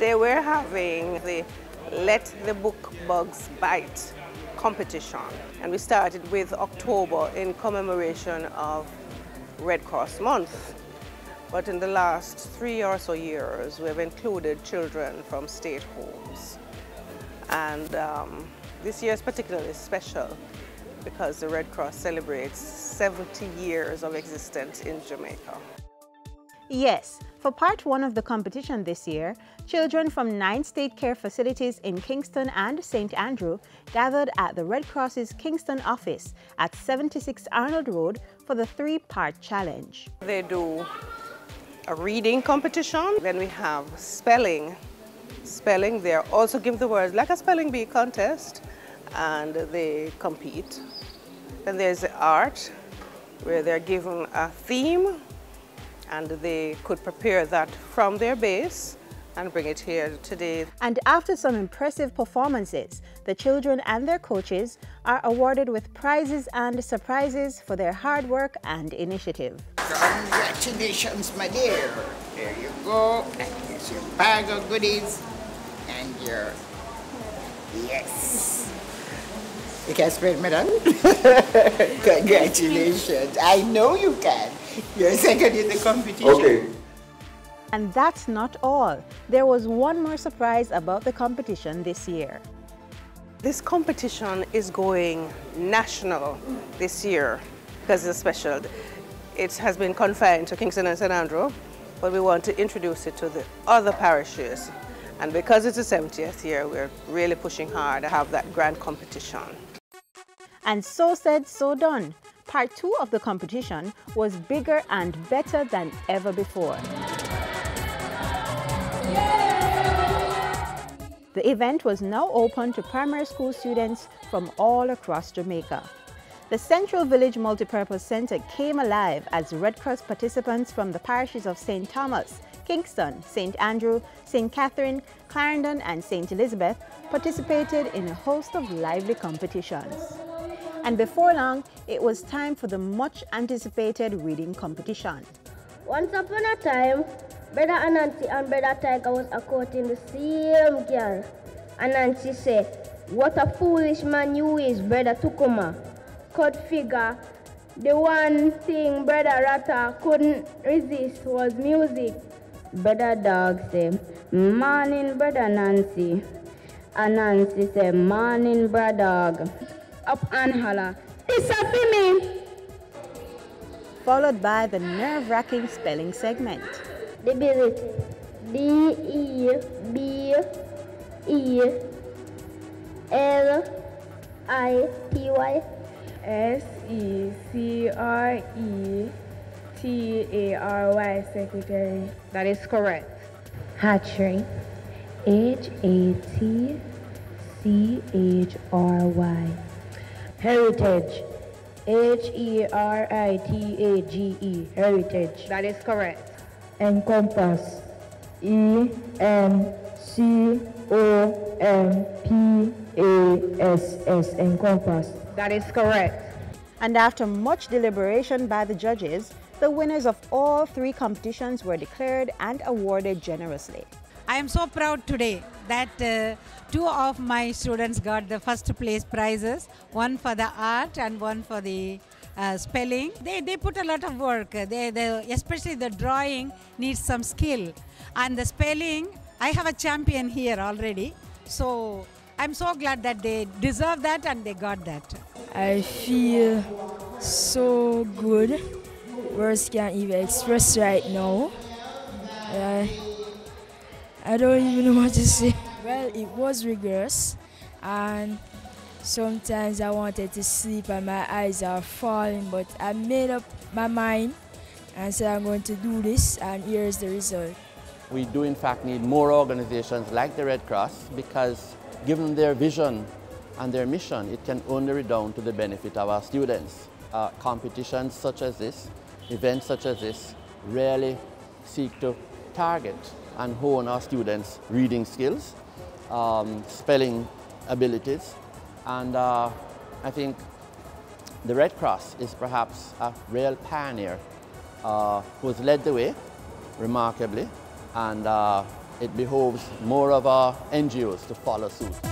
Today we're having the Let the Book Bugs Bite competition. And we started with October in commemoration of Red Cross Month. But in the last 3 or so years, we've included children from state homes. And this year is particularly special because the Red Cross celebrates 70 years of existence in Jamaica. Yes, for part one of the competition this year, children from 9 state care facilities in Kingston and St. Andrew gathered at the Red Cross's Kingston office at 76 Arnold Road for the 3-part challenge. They do a reading competition, then we have spelling. They also give the words like a spelling bee contest, and they compete. Then there's the art, where they're given a theme, and they could prepare that from their base and bring it here today. And after some impressive performances, the children and their coaches are awarded with prizes and surprises for their hard work and initiative. Congratulations, my dear. There you go. And here's your bag of goodies. And your... Yes. You can spread medal? Congratulations. I know you can. You're second in the competition. Okay. And that's not all. There was one more surprise about the competition this year. This competition is going national this year because it's special. It has been confined to Kingston and St. Andrew, but we want to introduce it to the other parishes. And because it's the 70th year, we're really pushing hard to have that grand competition. And so said, so done. Part 2 of the competition was bigger and better than ever before. The event was now open to primary school students from all across Jamaica. The Central Village Multipurpose Center came alive as Red Cross participants from the parishes of St. Thomas, Kingston, St. Andrew, St. Catherine, Clarendon, and St. Elizabeth participated in a host of lively competitions. And before long, it was time for the much anticipated reading competition. Once upon a time, Brother Anansi and Brother Tiger was courting the same girl. Anansi said, "What a foolish man you is, Brother Tukuma." Could figure the one thing Brother Rata couldn't resist was music. Brother Dog said, "Morning, Brother Nancy." And Nancy said, "Morning, Brother Dog." Up and holler, "It's a for me." Followed by the nerve-wracking spelling segment. Debility. D-E-B-E-L-I-T-Y. S-E-C-R-E-T-A-R-Y, secretary. That is correct. Hatchery. H-A-T-C-H-R-Y. Heritage. H-E-R-I-T-A-G-E. Heritage. That is correct. Encompass. E-N-C-O-M-P-A-S-S. Encompass. That is correct. And after much deliberation by the judges, the winners of all 3 competitions were declared and awarded generously. I am so proud today that 2 of my students got the first place prizes, one for the art and one for the spelling. They put a lot of work, especially the drawing needs some skill. And the spelling, I have a champion here already. So I'm so glad that they deserve that and they got that. I feel so good. Words can't even express right now. I don't even know what to say. Well, it was rigorous, and sometimes I wanted to sleep and my eyes are falling, but I made up my mind and said I'm going to do this, and here's the result. We do in fact need more organizations like the Red Cross because given their vision and their mission, it can only redound to the benefit of our students. Competitions such as this, events such as this, really seek to target and hone our students' reading skills, spelling abilities, and I think the Red Cross is perhaps a real pioneer who has led the way remarkably, and it behoves more of our NGOs to follow suit.